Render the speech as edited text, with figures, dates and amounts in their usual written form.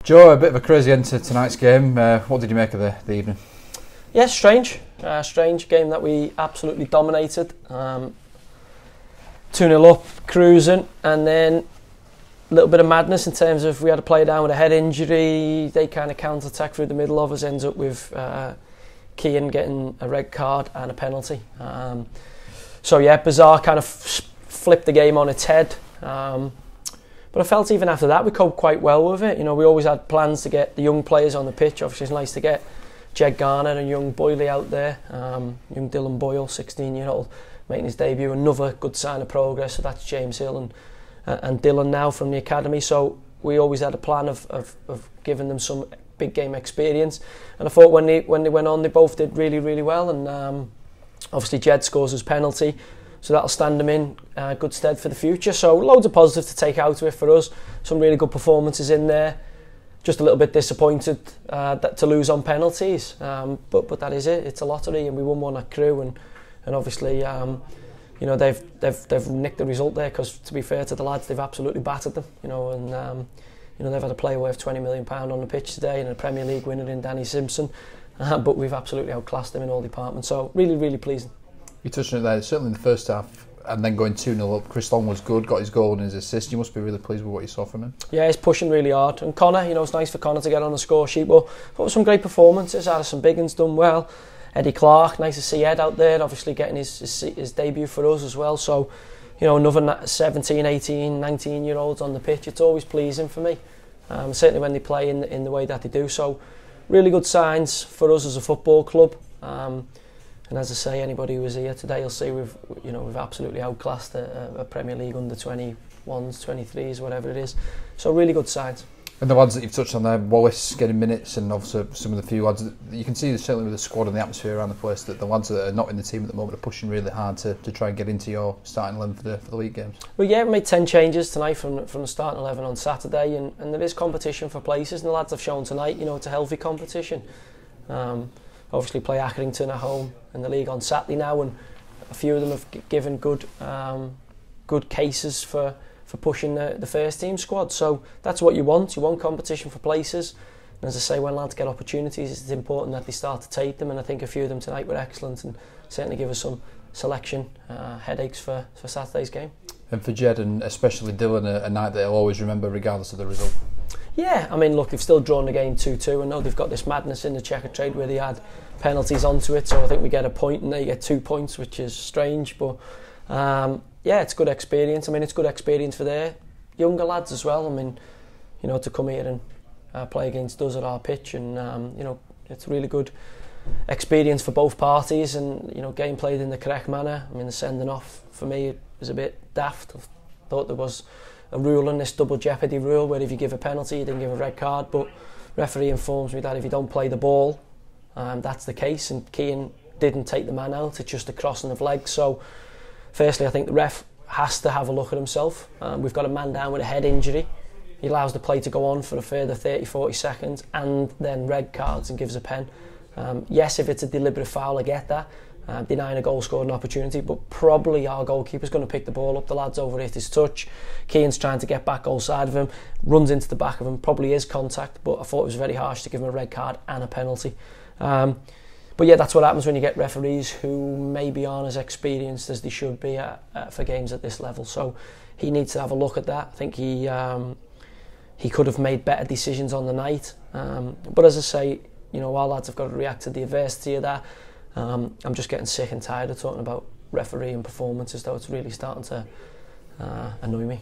Joe, a bit of a crazy end to tonight's game. What did you make of the evening? Yeah, strange game that we absolutely dominated. 2-0 up, cruising, and then a little bit of madness in terms of we had a player down with a head injury. They kind of counter-attack through the middle of us, ends up with Keane getting a red card and a penalty. So yeah, bizarre, kind of flipped the game on its head. But I felt even after that we coped quite well with it. You know, we always had plans to get the young players on the pitch. Obviously it's nice to get Jed Garner and young Boyley out there. Young Dylan Boyle, 16-year-old, making his debut. Another good sign of progress. So that's James Hill and Dylan now from the academy. So we always had a plan of giving them some big game experience. And I thought when they went on, they both did really, really well. And obviously Jed scores his penalty, so that'll stand them in good stead for the future. So loads of positives to take out of it for us. Some really good performances in there. Just a little bit disappointed to lose on penalties, but that is it. It's a lottery, and we won one at Crewe, and obviously you know they've nicked the result there, because to be fair to the lads, they've absolutely battered them. You know, and you know they've had a player worth £20 million on the pitch today, and a Premier League winner in Danny Simpson, but we've absolutely outclassed them in all departments. So really, really pleasing. You touched on it there, certainly in the first half, and then going 2-0 up. Chris Long was good, got his goal and his assist. You must be really pleased with what you saw from him. Yeah, he's pushing really hard. And Connor, you know, it's nice for Connor to get on the score sheet. But some great performances. Addison Biggin's done well. Eddie Clark, nice to see Ed out there, obviously getting his debut for us as well. So, you know, another 17, 18, 19-year-olds on the pitch. It's always pleasing for me, certainly when they play in the way that they do. So, really good signs for us as a football club. And as I say, anybody who was here today will see we've absolutely outclassed a Premier League under 21s, 23s, whatever it is. So really good signs. And the lads that you've touched on there, Wallace getting minutes, and obviously some of the few lads, you can see certainly with the squad and the atmosphere around the place that the lads that are not in the team at the moment are pushing really hard to try and get into your starting 11 for the league games. Well, yeah, we made 10 changes tonight from the starting 11 on Saturday, and there is competition for places, and the lads have shown tonight, you know, it's a healthy competition. Obviously play Accrington at home in the league on Saturday now, and a few of them have given good cases for pushing the first team squad. So that's what you want. You want competition for places, and as I say, when lads get opportunities, it's important that they start to take them, and I think a few of them tonight were excellent and certainly give us some selection headaches for Saturday's game. And for Jed and especially Dylan, a night that he'll always remember regardless of the result. Yeah, I mean, look, they've still drawn the game 2-2. I know they've got this madness in the checker trade where they add penalties onto it, so I think we get a point and they get 2 points, which is strange, but yeah, it's good experience. I mean, it's good experience for their younger lads as well. I mean, you know, to come here and play against us at our pitch, and you know, it's really good experience for both parties, and you know, game played in the correct manner. I mean, the sending off for me was a bit daft. I thought there was a rule in this double jeopardy rule where if you give a penalty you didn't give a red card, but referee informs me that if you don't play the ball, that's the case, and Keane didn't take the man out, it's just a crossing of legs. So firstly, I think the ref has to have a look at himself. We've got a man down with a head injury. He allows the play to go on for a further 30-40 seconds and then red cards and gives a pen. Yes, if it's a deliberate foul, I get that, denying a goal scoring opportunity, but probably our goalkeeper's going to pick the ball up. The lad's over at his touch. Keane's trying to get back goal side of him, runs into the back of him, probably is contact, but I thought it was very harsh to give him a red card and a penalty. But yeah, that's what happens when you get referees who maybe aren't as experienced as they should be for games at this level. So he needs to have a look at that. I think he could have made better decisions on the night. But as I say, you know, our lads have got to react to the adversity of that. I'm just getting sick and tired of talking about referee and performances, though. It's really starting to annoy me.